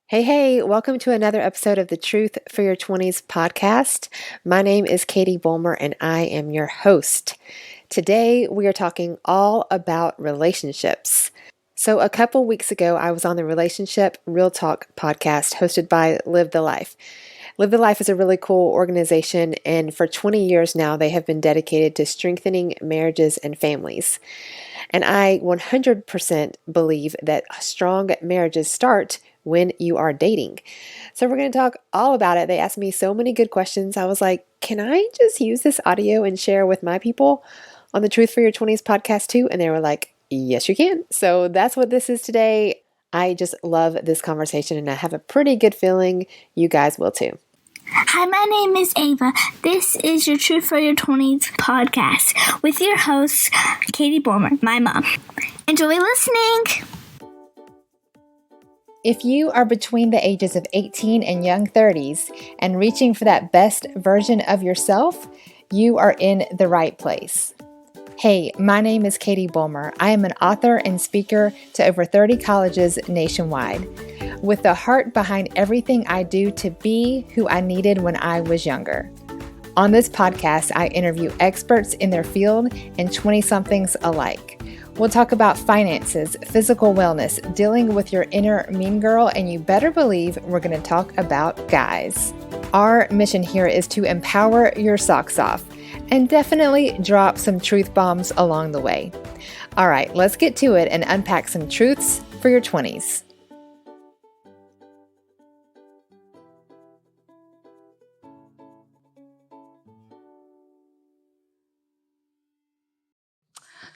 Hey, welcome to another episode of the Truth for Your 20s podcast. My name is Katie Bulmer and I am your host. Today we are talking all about relationships. So, a couple weeks ago, I was on the Relationship Real Talk podcast hosted by Live the Life. Live the Life is a really cool organization, and for 20 years now, they have been dedicated to strengthening marriages and families. And I 100% believe that strong marriages start when you are dating. So we're going to talk all about it. They asked me so many good questions. I was like, can I just use this audio and share with my people on the Truth for Your 20s podcast too? And they were like, yes, you can. So that's what this is today. I just love this conversation and I have a pretty good feeling you guys will too. Hi, my name is Ava. This is your Truth for Your 20s podcast with your host, Katie Bulmer, my mom. Enjoy listening. If you are between the ages of 18 and young 30s and reaching for that best version of yourself, you are in the right place. Hey, my name is Katie Bulmer. I am an author and speaker to over 30 colleges nationwide, with the heart behind everything I do to be who I needed when I was younger. On this podcast, I interview experts in their field and 20-somethings alike. We'll talk about finances, physical wellness, dealing with your inner mean girl, and you better believe we're going to talk about guys. Our mission here is to empower your socks off and definitely drop some truth bombs along the way. All right, let's get to it and unpack some truths for your 20s.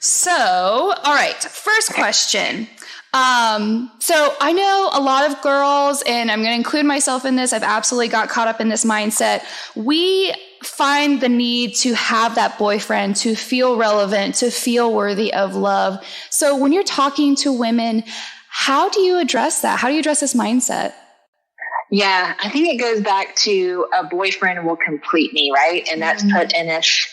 So, all right, first question. So I know a lot of girls, and I'm going to include myself in this. I've absolutely got caught up in this mindset. We find the need to have that boyfriend, to feel relevant, to feel worthy of love. So when you're talking to women, how do you address that? How do you address this mindset? Yeah, I think it goes back to a boyfriend will complete me, right? And that's put in this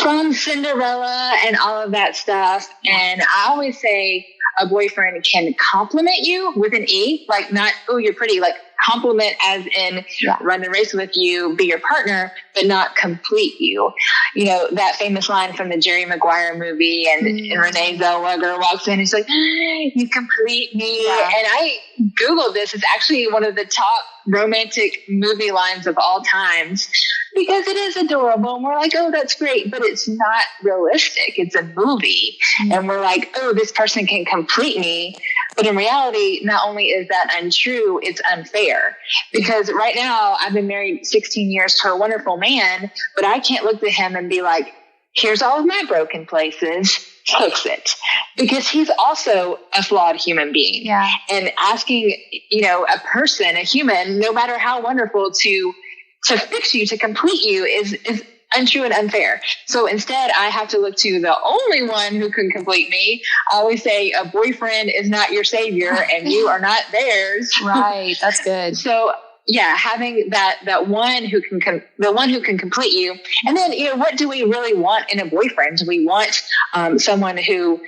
from Cinderella and all of that stuff. And I always say a boyfriend can compliment you with an E, like not, oh, you're pretty, like compliment as in run the race with you, be your partner, but not complete you. You know, that famous line from the Jerry Maguire movie and Renee Zellweger walks in and she's like, you complete me. Yeah. And I Googled this. It's actually one of the top romantic movie lines of all times because it is adorable. And we're like, oh, that's great. But it's not realistic. It's a movie. And we're like, oh, this person can complete me. But in reality, not only is that untrue, it's unfair. Because right now, I've been married 16 years to a wonderful man, but I can't look to him and be like, here's all of my broken places, fix it. Because he's also a flawed human being. Yeah. And asking, a person, a human, no matter how wonderful, to fix you, to complete you is untrue and unfair. So instead, I have to look to the only one who can complete me. I always say a boyfriend is not your savior and you are not theirs. Right. That's good. So yeah, having that one who can, the one who can complete you. And then, what do we really want in a boyfriend? Do we want someone who,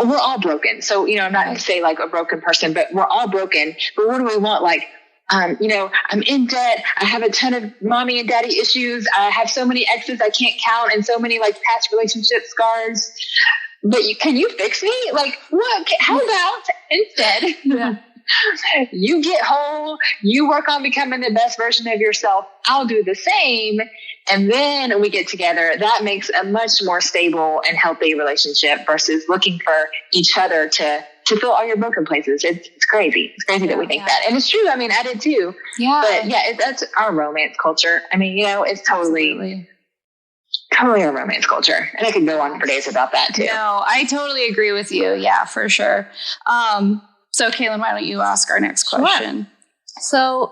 we're all broken. So, I'm not to say like a broken person, but we're all broken. But what do we want? Like, I'm in debt. I have a ton of mommy and daddy issues. I have so many exes I can't count and so many like past relationship scars. But can you fix me? Like, what? How about instead, you get whole, you work on becoming the best version of yourself. I'll do the same. And then we get together. That makes a much more stable and healthy relationship versus looking for each other to fill all your broken places. It's crazy. It's crazy that we think that. And it's true. I mean, I did too. Yeah. But yeah, that's our romance culture. I mean, it's totally our romance culture. And I could go on for days about that too. No, I totally agree with you. Yeah, for sure. So Kaylin, why don't you ask our next question? Sure. So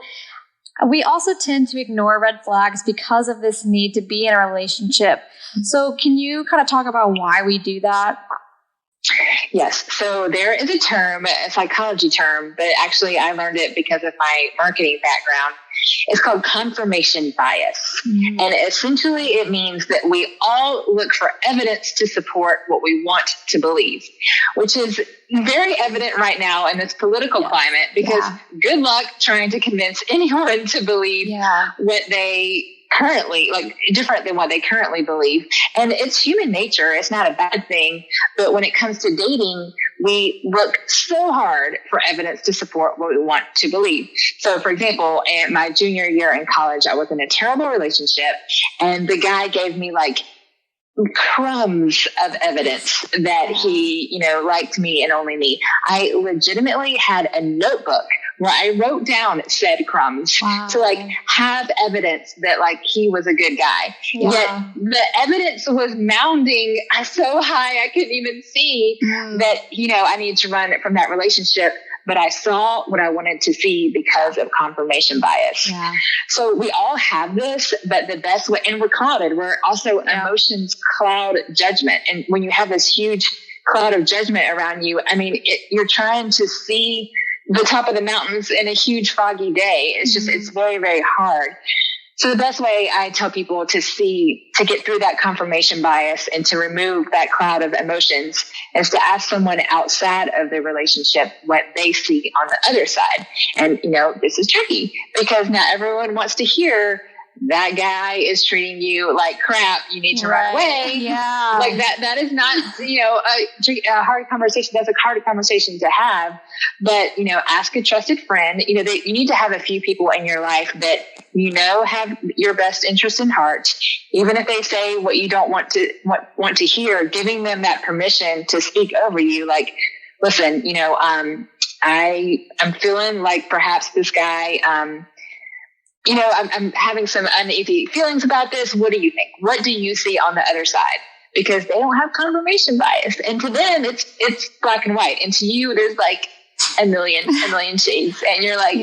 we also tend to ignore red flags because of this need to be in a relationship. So can you kind of talk about why we do that? Yes. So there is a term, a psychology term, but actually I learned it because of my marketing background. It's called confirmation bias. Mm-hmm. And essentially it means that we all look for evidence to support what we want to believe, which is very evident right now in this political climate, because good luck trying to convince anyone to believe what they currently, like, different than what they currently believe. And it's human nature. It's not a bad thing. But when it comes to dating, we look so hard for evidence to support what we want to believe. So, for example, in my junior year in college, I was in a terrible relationship, and the guy gave me like crumbs of evidence that he, liked me and only me. I legitimately had a notebook where I wrote down said crumbs to have evidence that he was a good guy. Yeah. Yet the evidence was mounting so high I couldn't even see that, I needed to run from that relationship. But I saw what I wanted to see because of confirmation bias. Yeah. So we all have this, but the best way, and we're clouded. We're also emotions cloud judgment. And when you have this huge cloud of judgment around you, you're trying to see the top of the mountains in a huge foggy day. It's just, it's very, very hard. So the best way I tell people to get through that confirmation bias and to remove that cloud of emotions is to ask someone outside of the relationship what they see on the other side. And, this is tricky because not everyone wants to hear that guy is treating you like crap. You need to run away. Yeah. That is not, a hard conversation. That's a hard conversation to have. But, ask a trusted friend. You need to have a few people in your life that, have your best interest in heart. Even if they say what you don't want to hear, giving them that permission to speak over you. Like, listen, I'm feeling like perhaps this guy, I'm having some uneasy feelings about this. What do you think? What do you see on the other side? Because they don't have confirmation bias. And to them, it's black and white. And to you, there's a million shades. And you're like,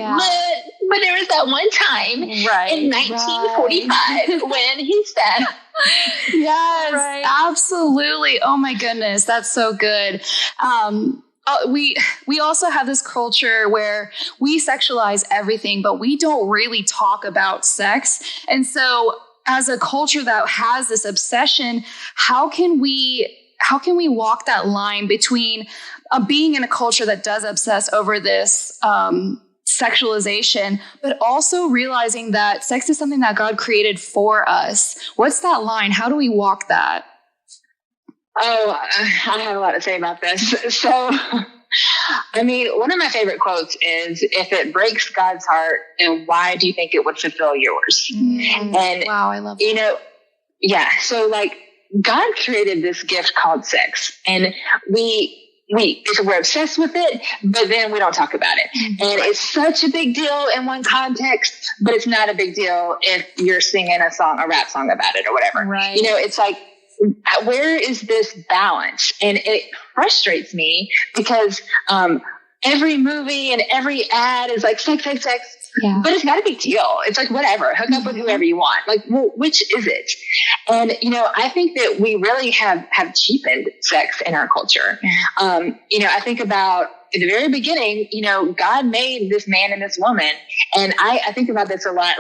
but there was that one time in 1945 when he said. Yes, absolutely. Oh my goodness. That's so good. We also have this culture where we sexualize everything, but we don't really talk about sex. And so as a culture that has this obsession, how can we walk that line between being in a culture that does obsess over this sexualization, but also realizing that sex is something that God created for us? What's that line? How do we walk that? Oh, I have a lot to say about this. So, one of my favorite quotes is, if it breaks God's heart, then why do you think it would fulfill yours? And wow, I love that. So God created this gift called sex, and we're obsessed with it, but then we don't talk about it. And it's such a big deal in one context, but it's not a big deal if you're singing a rap song about it or whatever. Right. It's where is this balance? And it frustrates me because every movie and every ad is sex, but it's not a big deal. It's whatever, hook up with whoever you want. Which is it? And, I think that we really have cheapened sex in our culture. I think about at the very beginning, God made this man and this woman. And I think about this a lot,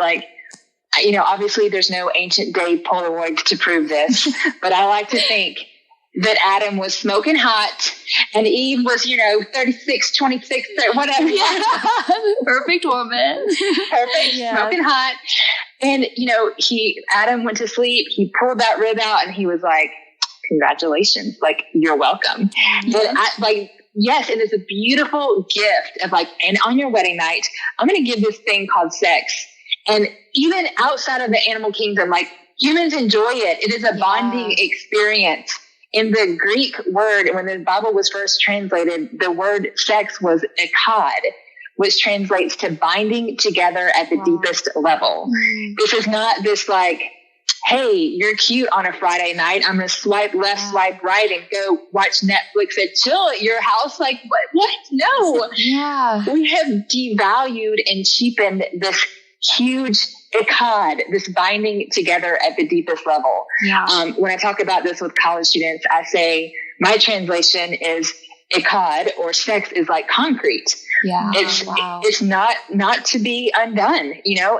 obviously there's no ancient day Polaroids to prove this, but I like to think that Adam was smoking hot and Eve was, 36, 26, whatever. Yeah. Perfect woman. Perfect. Yes. Smoking hot. And, Adam went to sleep. He pulled that rib out and he was like, congratulations. You're welcome. Yes. But yes. And it's a beautiful gift of and on your wedding night, I'm going to give this thing called sex. And even outside of the animal kingdom, humans enjoy it. It is a bonding experience. In the Greek word, when the Bible was first translated, the word sex was echad, which translates to binding together at the deepest level. This is not this hey, you're cute on a Friday night. I'm going to swipe left, swipe right, and go watch Netflix and chill at your house. What? No. Yeah. We have devalued and cheapened this huge echad, this binding together at the deepest level. Yeah. When I talk about this with college students, I say my translation is echad, or sex is like concrete. Yeah. It's not to be undone,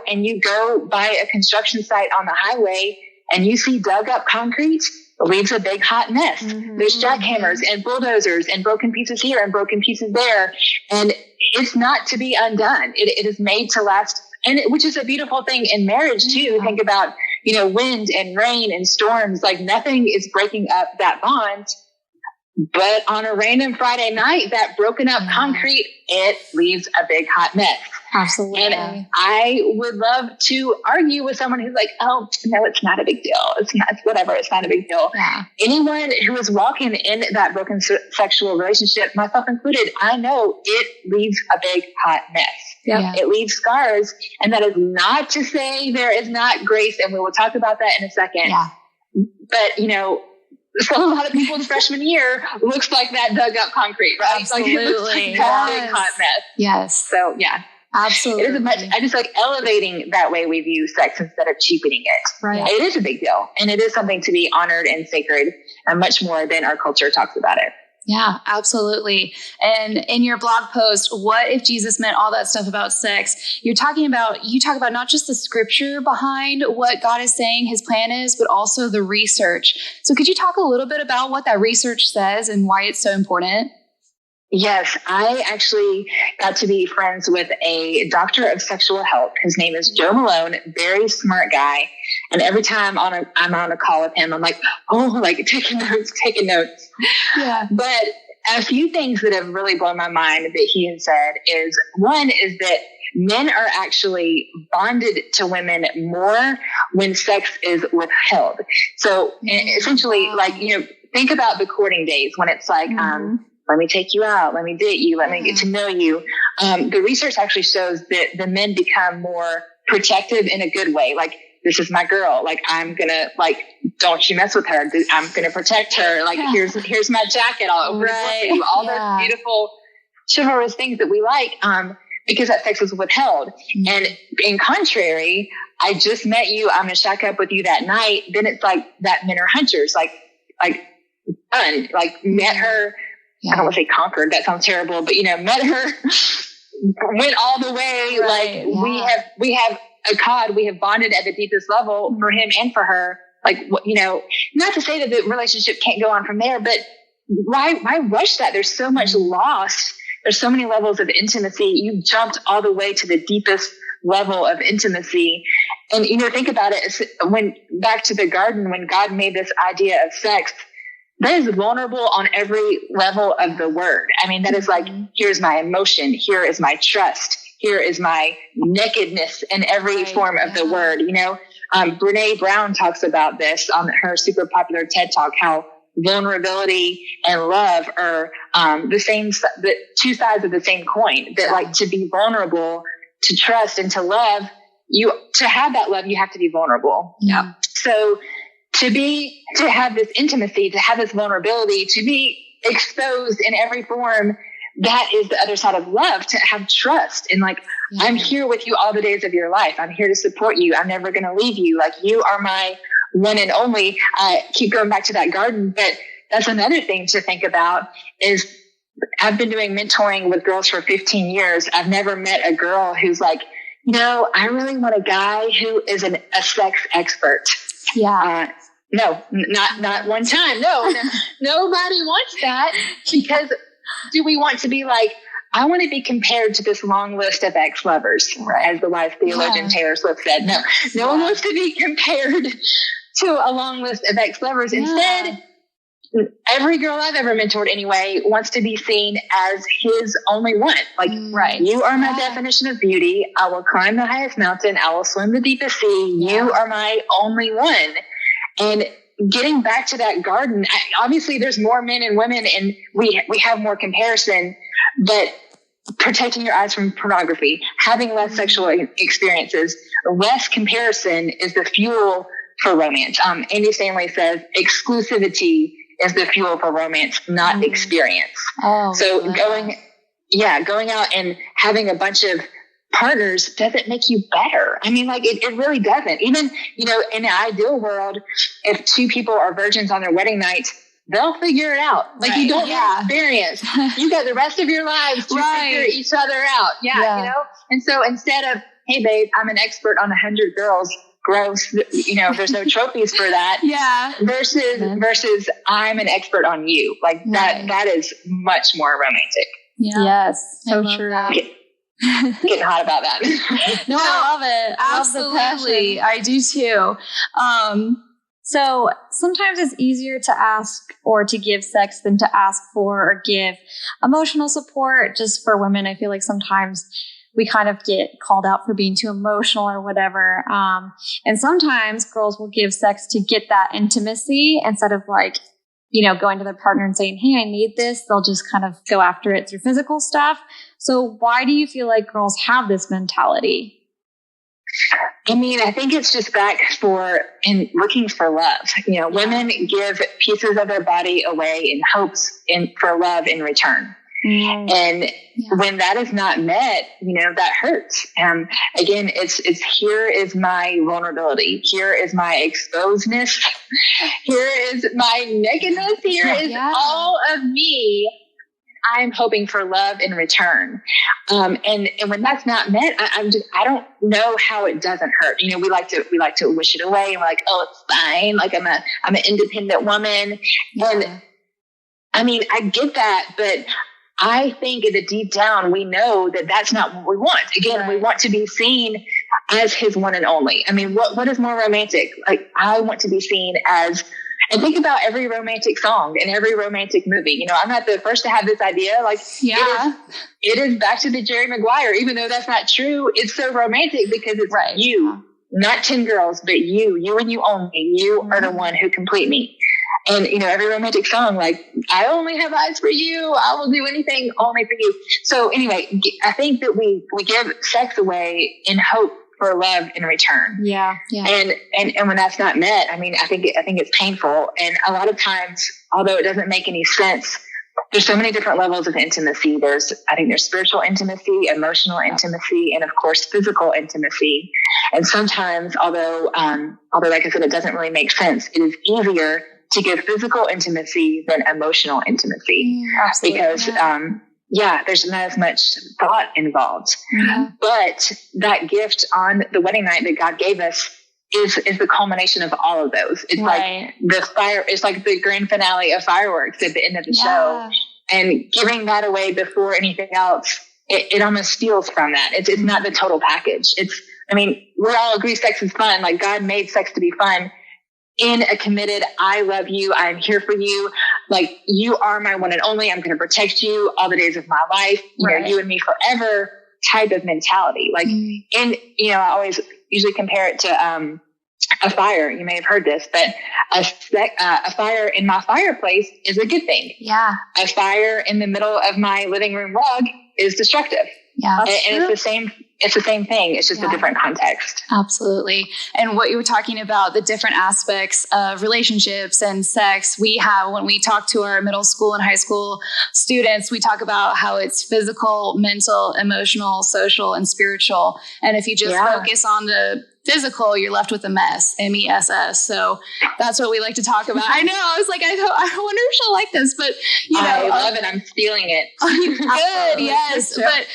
and you go by a construction site on the highway and you see dug up concrete, it leaves a big hot mess. Mm-hmm. There's jackhammers and bulldozers and broken pieces here and broken pieces there. And it's not to be undone. It is made to last, which is a beautiful thing in marriage too. Think about, wind and rain and storms, like nothing is breaking up that bond. But on a random Friday night, that broken up concrete, it leaves a big hot mess. Absolutely. And I would love to argue with someone who's like, oh, no, it's not a big deal. It's whatever. It's not a big deal. Yeah. Anyone who is walking in that broken sexual relationship, myself included, I know it leaves a big hot mess. Yep. Yeah. It leaves scars. And that is not to say there is not grace. And we will talk about that in a second. Yeah. But, so a lot of people's freshman year looks like that dug up concrete, right? Absolutely. Like it looks like that big hot mess. Yes. So yeah. Absolutely. It is I just like elevating that way we view sex instead of cheapening it. Right. It is a big deal. And it is something to be honored and sacred, and much more than our culture talks about it. Yeah, absolutely. And in your blog post, What If Jesus Meant All That Stuff About Sex? You talk about not just the scripture behind what God is saying his plan is, but also the research. So could you talk a little bit about what that research says and why it's so important? Yes, I actually got to be friends with a doctor of sexual health. His name is Joe Malone, very smart guy. And every time I'm on a call with him, I'm like, taking notes. Yeah. But a few things that have really blown my mind that he has said is, one is that men are actually bonded to women more when sex is withheld. So essentially, think about the courting days when it's like, let me take you out. Let me date you. Let me get to know you. The research actually shows that the men become more protective in a good way. Like, this is my girl. Like, I'm going to, don't you mess with her. I'm going to protect her. Like, here's my jacket. I'll open it for you. All those beautiful chivalrous things that we like, because that sex is withheld. Mm-hmm. And in contrary, I just met you. I'm going to shack up with you that night. Then it's like that men are hunters, like done, met her. Yeah. I don't want to say conquered. That sounds terrible, but met her, went all the way. Right. We have a cod. We have bonded at the deepest level for him and for her. Not to say that the relationship can't go on from there, but why rush that? There's so much lost. There's so many levels of intimacy. You jumped all the way to the deepest level of intimacy. And, think about it. When back to the garden, when God made this idea of sex, that is vulnerable on every level of the word. I mean, that is like, here's my emotion. Here is my trust. Here is my nakedness in every form of the word. Brene Brown talks about this on her super popular TED Talk, how vulnerability and love are the two sides of the same coin. That to be vulnerable, to trust, and to love, to have that love, you have to be vulnerable. Yeah. So to have this intimacy, to have this vulnerability, to be exposed in every form, that is the other side of love, to have trust. And I'm here with you all the days of your life. I'm here to support you. I'm never going to leave you. You are my one and only. I keep going back to that garden, but that's another thing to think about is I've been doing mentoring with girls for 15 years. I've never met a girl who's like, I really want a guy who is a sex expert. Yeah. No, not one time. No, nobody wants that, because do we want to be like, I want to be compared to this long list of ex-lovers, as the wise theologian Taylor Swift said. No one wants to be compared to a long list of ex-lovers. Instead, every girl I've ever mentored anyway wants to be seen as his only one. You are my definition of beauty. I will climb the highest mountain. I will swim the deepest sea. You are my only one. And getting back to that garden, obviously there's more men and women and we have more comparison, but protecting your eyes from pornography, having less sexual experiences, less comparison is the fuel for romance. Andy Stanley says exclusivity is the fuel for romance, not experience. So going out and having a bunch of partners doesn't make you better. I mean, like it really doesn't. Even, in an ideal world, if two people are virgins on their wedding night, they'll figure it out. Like you don't have experience. You got the rest of your lives to figure each other out. Yeah. And so instead of, hey babe, I'm an expert on 100 girls, gross, there's no trophies for that. Yeah. Versus I'm an expert on you. Like that is much more romantic. Yeah. Yes. So true. Getting hot about that. No, I love it. Absolutely. I do too. So sometimes it's easier to ask or to give sex than to ask for or give emotional support. Just for women, I feel like sometimes we kind of get called out for being too emotional or whatever. And sometimes girls will give sex to get that intimacy instead of like, going to their partner and saying, hey, I need this. They'll just kind of go after it through physical stuff. So why do you feel like girls have this mentality? I mean, I think it's just back in looking for love. Women give pieces of their body away in hopes for love in return. And when that is not met, that hurts. Again, it's here is my vulnerability. Here is my exposedness. Here is my nakedness. Here is all of me. I'm hoping for love in return. And when that's not met, I don't know how it doesn't hurt. We like to wish it away and we're like, oh, it's fine. Like I'm an independent woman. And I mean, I get that, but I think that deep down, we know that that's not what we want. Again, we want to be seen as his one and only. I mean, what is more romantic? Like, I want to be seen as, and think about every romantic song and every romantic movie. I'm not the first to have this idea. Like, it is back to the Jerry Maguire, even though that's not true. It's so romantic because it's you, not 10 girls, but you and you only. You are the one who complete me. And, every romantic song, like, I only have eyes for you. I will do anything only for you. So anyway, I think that we give sex away in hope for love in return. Yeah. And when that's not met, I mean, I think it's painful. And a lot of times, although it doesn't make any sense, there's so many different levels of intimacy. I think there's spiritual intimacy, emotional intimacy, and of course, physical intimacy. And sometimes, although like I said, it doesn't really make sense, it is easier to give physical intimacy than emotional intimacy. Because, there's not as much thought involved. But that gift on the wedding night that God gave us is the culmination of all of those. It's like it's like the grand finale of fireworks at the end of the show. And giving that away before anything else, it almost steals from that. It's not the total package. We all agree sex is fun. Like, God made sex to be fun. In a committed, I love you, I'm here for you, like, you are my one and only, I'm going to protect you all the days of my life, you and me forever type of mentality. Like, I always usually compare it to a fire. You may have heard this, but a fire in my fireplace is a good thing. Yeah. A fire in the middle of my living room rug is destructive. Yeah. And it's the same thing. It's just a different context. Absolutely. And what you were talking about, the different aspects of relationships and sex, we have, when we talk to our middle school and high school students, we talk about how it's physical, mental, emotional, social, and spiritual. And if you just focus on the physical, you're left with a mess, MESS. So that's what we like to talk about. I know. I was like, I wonder if she'll like this, but I love it. I'm stealing it. Good. Yes. But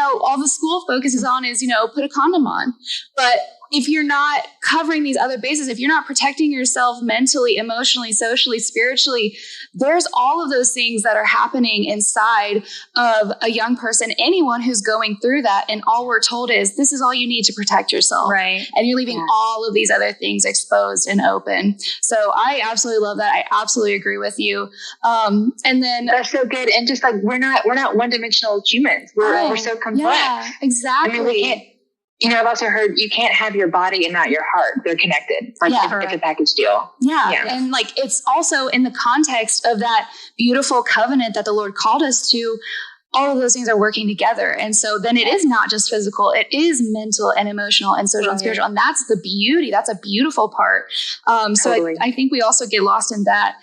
all the school focuses on is, put a condom on. But if you're not covering these other bases, if you're not protecting yourself mentally, emotionally, socially, spiritually, there's all of those things that are happening inside of a young person, anyone who's going through that. And all we're told is this is all you need to protect yourself. Right. And you're leaving all of these other things exposed and open. So I absolutely love that. I absolutely agree with you. And then that's so good. And just like, we're not one-dimensional humans. We're so complex. Yeah, exactly. We can't, I've also heard you can't have your body and not your heart. They're connected. Like, it's a package deal. Yeah. And like, it's also in the context of that beautiful covenant that the Lord called us to. All of those things are working together. And so then it is not just physical, it is mental and emotional and social and spiritual. And that's the beauty. That's a beautiful part. So I think we also get lost in that.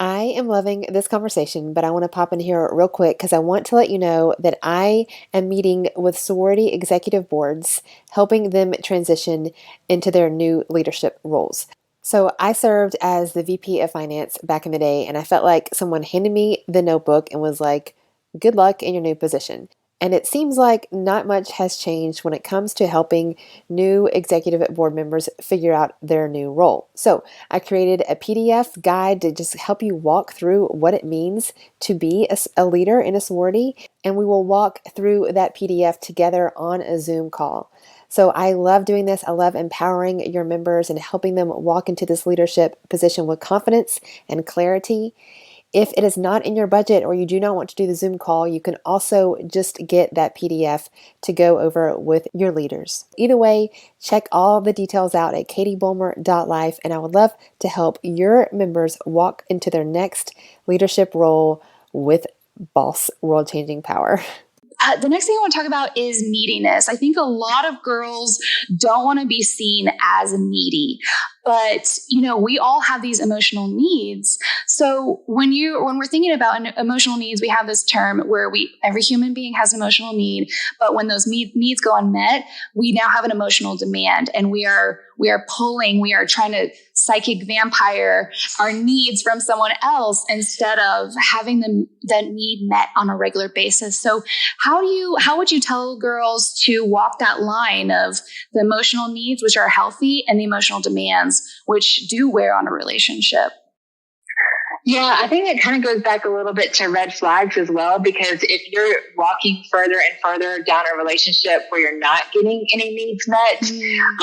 I am loving this conversation, but I want to pop in here real quick because I want to let you know that I am meeting with sorority executive boards, helping them transition into their new leadership roles. So I served as the VP of Finance back in the day, and I felt like someone handed me the notebook and was like, good luck in your new position. And it seems like not much has changed when it comes to helping new executive board members figure out their new role. So I created a PDF guide to just help you walk through what it means to be a leader in a sorority. And we will walk through that PDF together on a Zoom call. So I love doing this. I love empowering your members and helping them walk into this leadership position with confidence and clarity. If it is not in your budget or you do not want to do the Zoom call, you can also just get that PDF to go over with your leaders. Either way, check all the details out at katiebulmer.life, and I would love to help your members walk into their next leadership role with boss world-changing power. The next thing I want to talk about is neediness. I think a lot of girls don't want to be seen as needy, but we all have these emotional needs. So when we're thinking about emotional needs, we have this term where every human being has an emotional need, but when those needs go unmet, we now have an emotional demand, and we are trying to psychic vampire our needs from someone else instead of having that need met on a regular basis. So how would you tell girls to walk that line of the emotional needs, which are healthy, and the emotional demands, which do wear on a relationship? Yeah, I think it kind of goes back a little bit to red flags as well, because if you're walking further and further down a relationship where you're not getting any needs met,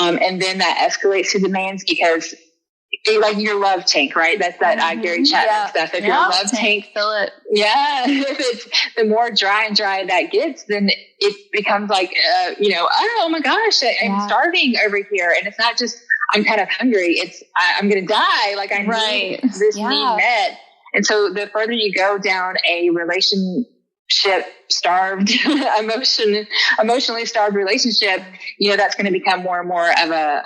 and then that escalates to demands because like your love tank, right? That's that Gary Chapman stuff. If your love tank, fill it. Yeah. If it's the more dry and dry that gets, then it becomes like, oh my gosh, I'm starving over here. And it's not just, I'm kind of hungry. It's, I'm going to die. Like I need this need met. And so the further you go down a relationship starved, emotionally starved relationship, that's going to become more and more of a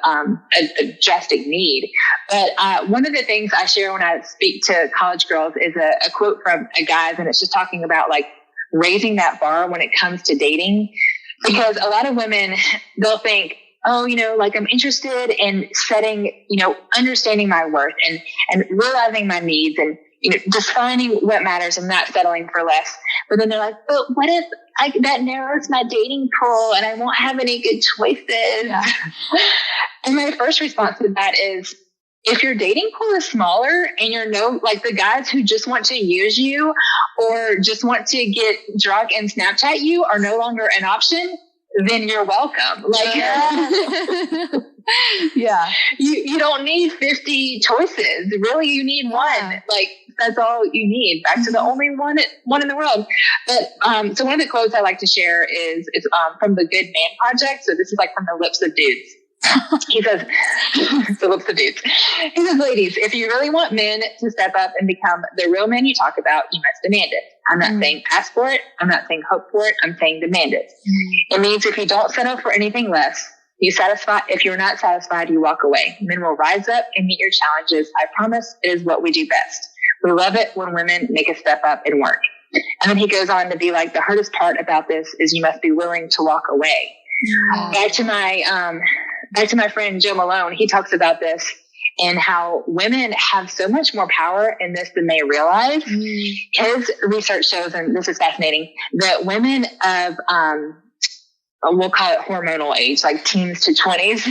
drastic need. But one of the things I share when I speak to college girls is a quote from a guy's, and it's just talking about like raising that bar when it comes to dating, because a lot of women, they'll think, oh, like I'm interested in setting, understanding my worth and realizing my needs and, defining what matters and not settling for less. But then they're like, but what if that narrows my dating pool and I won't have any good choices? Yeah. And my first response to that is, if your dating pool is smaller and like the guys who just want to use you or just want to get drunk and Snapchat you are no longer an option, then you're welcome. Like, yeah, you don't need 50 choices. Really, you need one. Like, that's all you need. Back to the only one in the world. But, so one of the quotes I like to share is from the Good Man Project. So this is like from the lips of dudes. He says, the lips of dudes. He says, ladies, if you really want men to step up and become the real men you talk about, you must demand it. I'm not saying ask for it. I'm not saying hope for it. I'm saying demand it. It means if you don't settle for anything less, if you're not satisfied, you walk away. Men will rise up and meet your challenges. I promise it is what we do best. We love it when women make a step up and work. And then he goes on to be like, the hardest part about this is you must be willing to walk away. Back to my friend Joe Malone, he talks about this and how women have so much more power in this than they realize. His research shows, and this is fascinating, that women of, we'll call it hormonal age, like teens to 20s,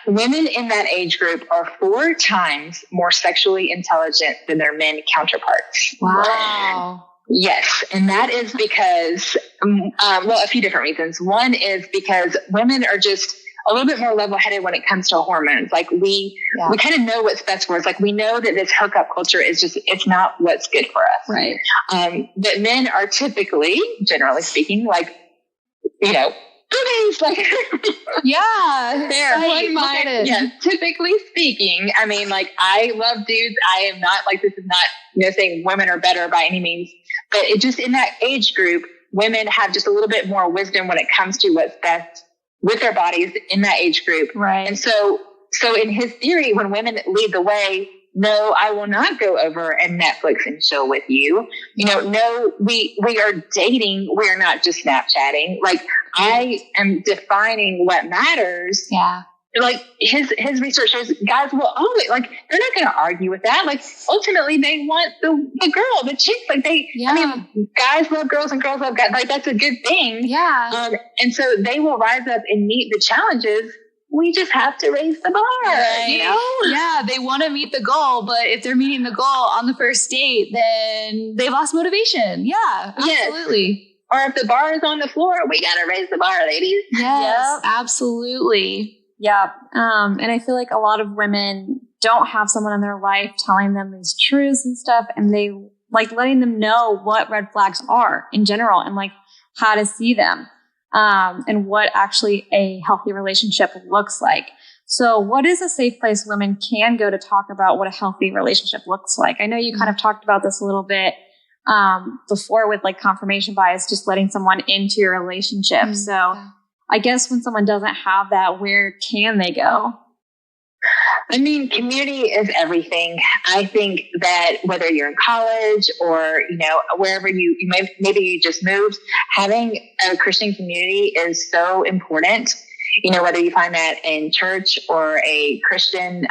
women in that age group are 4 times more sexually intelligent than their men counterparts. Wow. Yes. And that is because, a few different reasons. One is because women are just a little bit more level-headed when it comes to hormones. Like we kind of know what's best for us. Like we know that this hookup culture is it's not what's good for us. Right. But men are typically, generally speaking, like, boobies, like, fair. Typically speaking, I mean, like, I love dudes. I am not like, this is not, saying women are better by any means, but it just in that age group, women have just a little bit more wisdom when it comes to what's best with their bodies in that age group. Right. And so in his theory, when women lead the way, no, I will not go over and Netflix and chill with you. No, we are dating. We are not just Snapchatting. Like, I am defining what matters. Yeah. Like, his research shows guys will always, like, they're not going to argue with that. Like, ultimately they want the girl, the chick. Like, I mean, guys love girls and girls love guys. Like, that's a good thing. Yeah. And so they will rise up and meet the challenges. We just have to raise the bar, right. Yeah, they want to meet the goal, but if they're meeting the goal on the first date, then they've lost motivation. Yeah, absolutely. Yes. Or if the bar is on the floor, we got to raise the bar, ladies. Yes, absolutely. Yeah. And I feel like a lot of women don't have someone in their life telling them these truths and stuff, and they like letting them know what red flags are in general and like how to see them. And what actually a healthy relationship looks like. So what is a safe place women can go to talk about what a healthy relationship looks like? I know you kind of talked about this a little bit before with like confirmation bias, just letting someone into your relationship. So I guess when someone doesn't have that, where can they go? I mean, community is everything. I think that whether you're in college or, wherever maybe you just moved, having a Christian community is so important. Whether you find that in church or a Christian,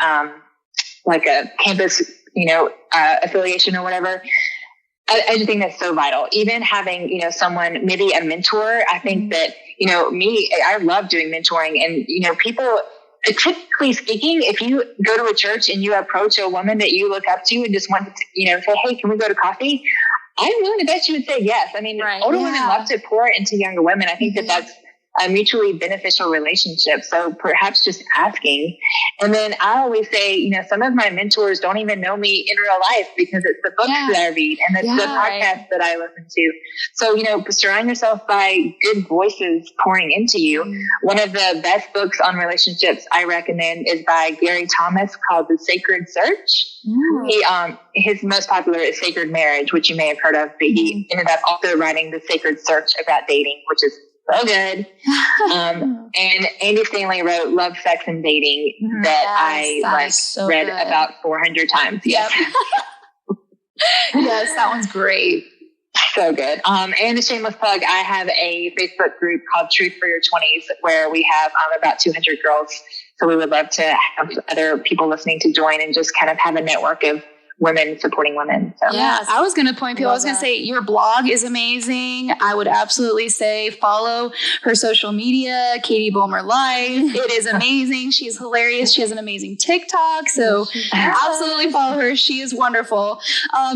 like a campus, affiliation or whatever. I just think that's so vital. Even having, someone, maybe a mentor. I think that, I love doing mentoring, and, people, typically speaking, if you go to a church and you approach a woman that you look up to and just want to, say, hey, can we go to coffee? I'm willing to bet you would say yes. I mean, older women love to pour into younger women. I think that that's a mutually beneficial relationship. So perhaps just asking. And then I always say, some of my mentors don't even know me in real life because it's the books that I read and it's the podcasts that I listen to. So, surround yourself by good voices pouring into you. One of the best books on relationships I recommend is by Gary Thomas called The Sacred Search. His most popular is Sacred Marriage, which you may have heard of, but he ended up also writing The Sacred Search about dating, which is so good. And Andy Stanley wrote Love, Sex, and Dating that I read about 400 times. Yep. Yes, that one's great. So good. And a shameless plug, I have a Facebook group called Truth for Your 20s where we have about 200 girls. So we would love to have other people listening to join and just kind of have a network of women supporting women. So. Yes, I was going to point people. I was going to say your blog is amazing. I would absolutely say follow her social media, Katie Bulmer Life. It is amazing. She's hilarious. She has an amazing TikTok. So absolutely follow her. She is wonderful.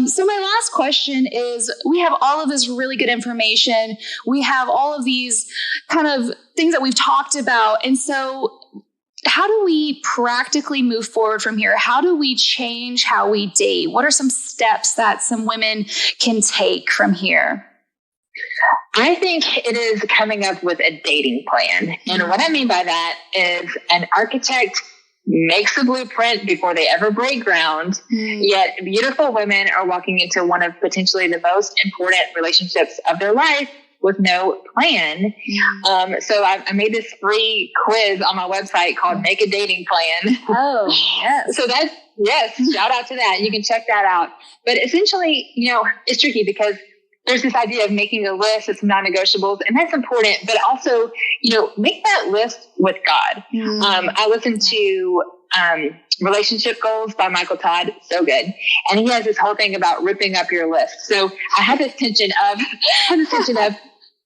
So my last question is, we have all of this really good information. We have all of these kind of things that we've talked about. And so how do we practically move forward from here? How do we change how we date? What are some steps that some women can take from here? I think it is coming up with a dating plan. And what I mean by that is an architect makes a blueprint before they ever break ground, yet beautiful women are walking into one of potentially the most important relationships of their life with no plan. So I made this free quiz on my website called Make a Dating Plan. Oh, yes. So that's, shout out to that. You can check that out. But essentially, it's tricky because there's this idea of making a list of some non-negotiables, and that's important, but also, make that list with God. I listened to Relationship Goals by Michael Todd. So good. And he has this whole thing about ripping up your list. So I had this tension of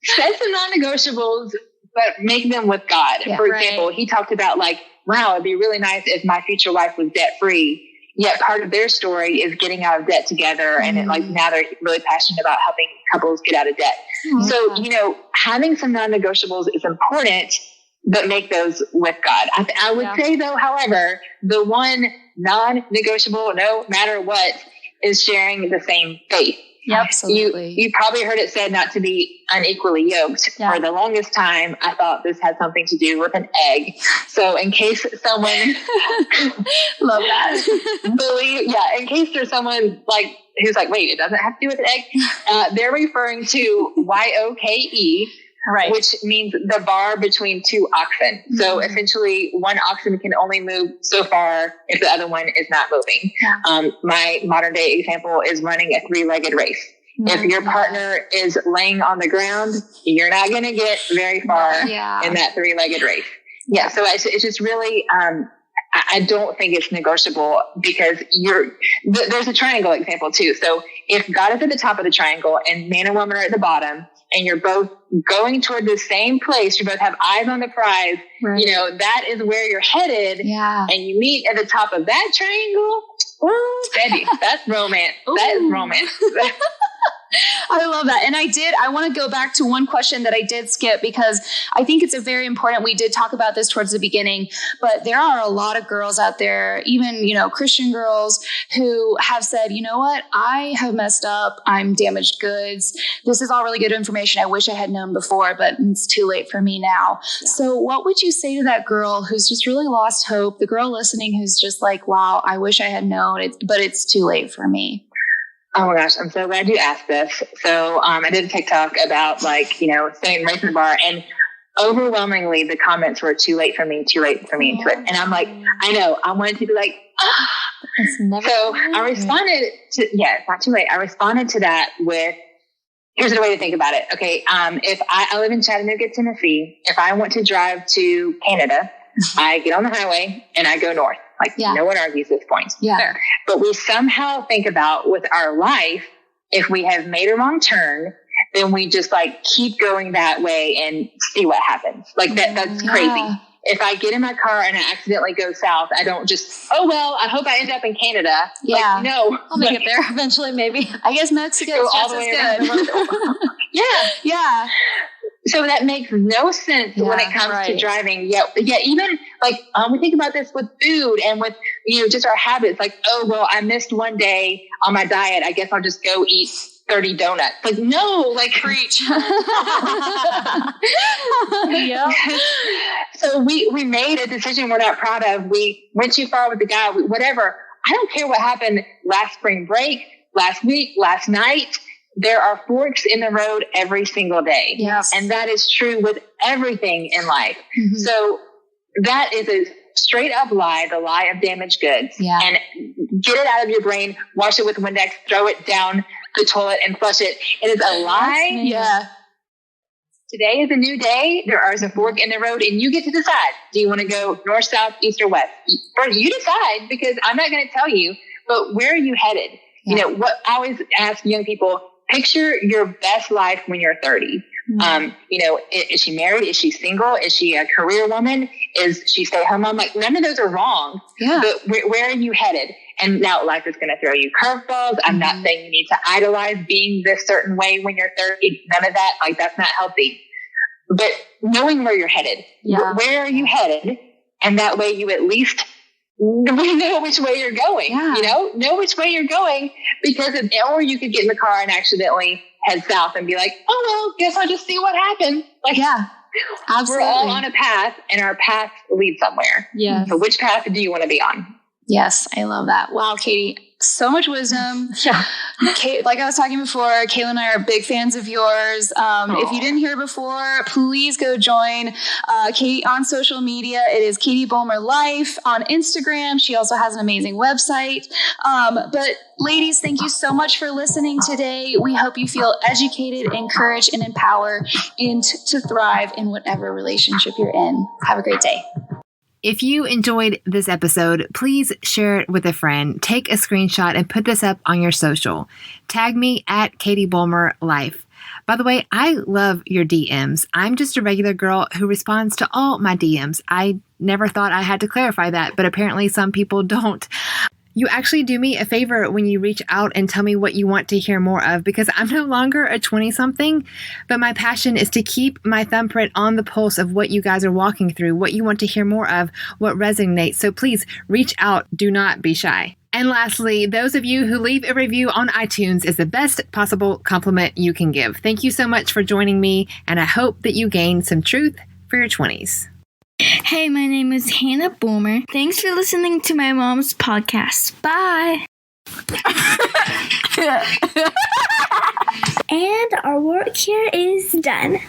set some non-negotiables, but make them with God. For example, he talked about wow, it'd be really nice if my future wife was debt free. Yet part of their story is getting out of debt together. And now they're really passionate about helping couples get out of debt. So, having some non-negotiables is important, but make those with God. I would say though, however, the one non-negotiable, no matter what, is sharing the same faith. Yep. Absolutely. You probably heard it said not to be unequally yoked. For the longest time, I thought this had something to do with an egg. So in case someone love that. in case there's someone who's wait, it doesn't have to do with an egg. They're referring to YOKE, Right. which means the bar between two oxen. So essentially one oxen can only move so far if the other one is not moving. My modern day example is running a 3-legged race. If your partner is laying on the ground, you're not going to get very far in that 3-legged race. Yeah. So it's just really, I don't think it's negotiable because there's a triangle example too. So if God is at the top of the triangle and man and woman are at the bottom and you're both going toward the same place, you both have eyes on the prize, that is where you're headed. Yeah. And you meet at the top of that triangle. Ooh, baby, that's romance. That is romance. I love that. And I want to go back to one question that I did skip because I think it's a very important, we did talk about this towards the beginning, but there are a lot of girls out there, even, Christian girls who have said, you know what, I have messed up. I'm damaged goods. This is all really good information. I wish I had known before, but it's too late for me now. Yeah. So what would you say to that girl who's just really lost hope? The girl listening who's just like, wow, I wish I had known, but it's too late for me. Oh my gosh, I'm so glad you asked this. So I did a TikTok about staying right in the bar, and overwhelmingly the comments were too late for me, too late for me, too late. And I'm like, I know, I wanted to be like, So I responded to, it's not too late. I responded to that with, here's the way to think about it. Okay. If I live in Chattanooga, Tennessee, if I want to drive to Canada, I get on the highway and I go north. No one argues this point. Yeah. But we somehow think about with our life, if we have made a wrong turn, then we just keep going that way and see what happens. That's crazy. If I get in my car and I accidentally go south, I don't just, I hope I end up in Canada. Yeah. No. I'll make it there eventually, maybe. I guess Mexico is all the way around the world. Yeah. So that makes no sense when it comes to driving. Yeah, even we think about this with food and with just our habits. I missed one day on my diet. I guess I'll just go eat 30 donuts. No, preach. So we made a decision we're not proud of. We went too far with the guy. Whatever. I don't care what happened last spring break, last week, last night. There are forks in the road every single day. Yes. And that is true with everything in life. Mm-hmm. So that is a straight up lie, the lie of damaged goods. Yeah. And get it out of your brain, wash it with Windex, throw it down the toilet and flush it. It is a lie. Yeah. Today is a new day. There is a fork in the road and you get to decide. Do you want to go north, south, east, or west? First, you decide, because I'm not going to tell you, but where are you headed? Yeah. What I always ask young people, picture your best life when you're 30. Mm-hmm. Is she married? Is she single? Is she a career woman? Is she stay-at-home mom? None of those are wrong. Yeah. But where are you headed? And now life is going to throw you curveballs. I'm not saying you need to idolize being this certain way when you're 30. None of that. That's not healthy. But knowing where you're headed, where are you headed? And that way you at least know which way you're going, know which way you're going, because or you could get in the car and accidentally head south and be like, guess I'll just see what happens. Absolutely. We're all on a path and our paths lead somewhere. Yeah. So which path do you want to be on? Yes. I love that. Wow, Katie, so much wisdom. Yeah. Kate, like I was talking before, Kayla and I are big fans of yours. If you didn't hear before, please go join Katie on social media. It is Katie Bollmer Life on Instagram. She also has an amazing website. But ladies, thank you so much for listening today. We hope you feel educated, encouraged, and empowered and to thrive in whatever relationship you're in. Have a great day. If you enjoyed this episode, please share it with a friend. Take a screenshot and put this up on your social. Tag me at Katie Bollmer Life. By the way, I love your DMs. I'm just a regular girl who responds to all my DMs. I never thought I had to clarify that, but apparently some people don't. You actually do me a favor when you reach out and tell me what you want to hear more of, because I'm no longer a 20-something, but my passion is to keep my thumbprint on the pulse of what you guys are walking through, what you want to hear more of, what resonates. So please reach out. Do not be shy. And lastly, those of you who leave a review on iTunes is the best possible compliment you can give. Thank you so much for joining me, and I hope that you gain some truth for your 20s. Hey, my name is Hannah Bollmer. Thanks for listening to my mom's podcast. Bye. And our work here is done.